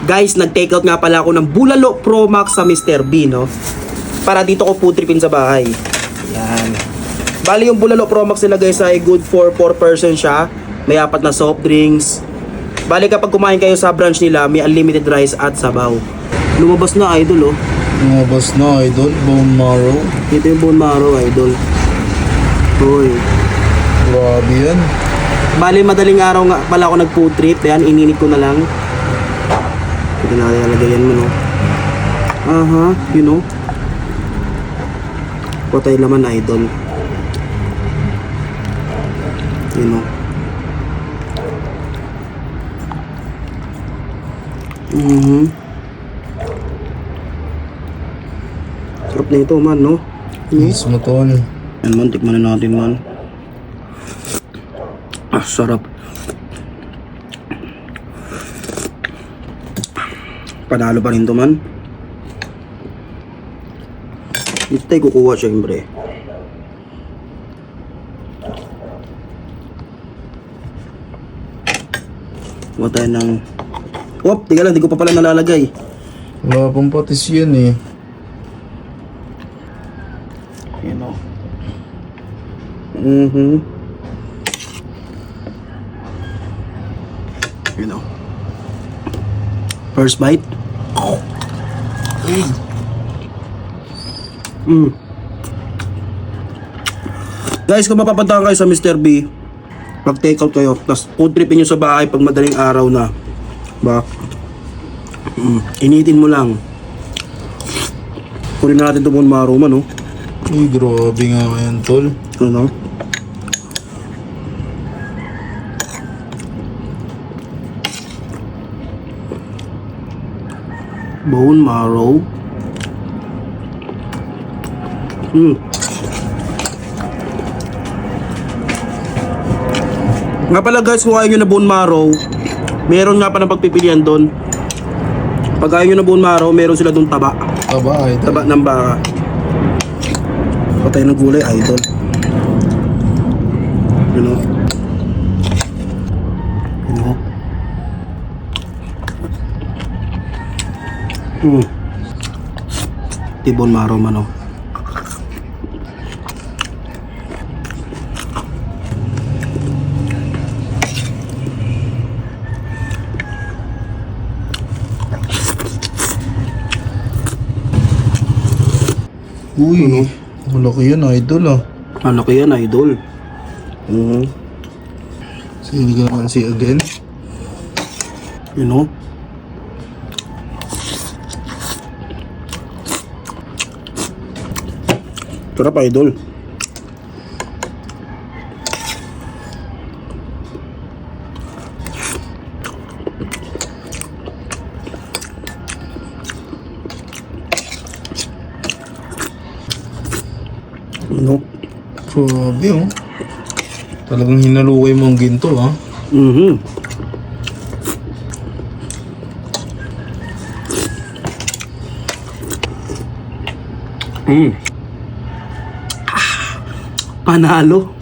Guys, nag-take out nga pala ako ng Bulalo Pro Max sa Mr. B, no? Para dito ko food tripin sa bahay. Yan. Bali yung Bulalo Pro Max nila guys ay good for 4 person siya. May 4 na soft drinks. Bali kapag kumain kayo sa branch nila, may unlimited rice at sabaw. Lumabas na idol, oh. Lumabas na idol, bone marrow. Ito yung bone marrow idol. Uy. Grabe yan. Bali madaling araw nga pala ako nag food trip. Yan, ininit ko na lang. Ito na nalagayan mo, no? Aha, you know. Patay laman idol. You know. Sarap na ito man, no? Mismo tol. Yan man, tikman na natin man. Ah, sarap. Panalo pa rin to man. Dito tayo kukuha syempre. Kuha tayo ng... Wop, tiga lang, di ko pa pala nalalagay. Wala pang patis yan eh. You know. You know. First bite. Guys, kung mapapunta kayo sa Mr. B, pag take out kayo, tapos food tripin nyo sa bahay pag madaling araw na. Ba? Initin mo lang. Kunin na natin ito bone marrow man, no? Uy, grabe nga yan tol. Ano? Bone marrow. Nga pala guys, kung ayaw nyo na bone marrow, meron nga pa ng pagpipilian doon. Pag ayaw nyo na bone marrow, meron sila doon taba. Taba idol. Taba ng baka. Patay ng gulay, idol. You know? You know? Tibon marrow man, oh. Uy, malaki yan idol ah. Ano kaya na, idol? Sige ka naman si again. You know? Sarap, idol. No? Grabe oh. Talagang hinalukay mo ang ginto ah. Panalo.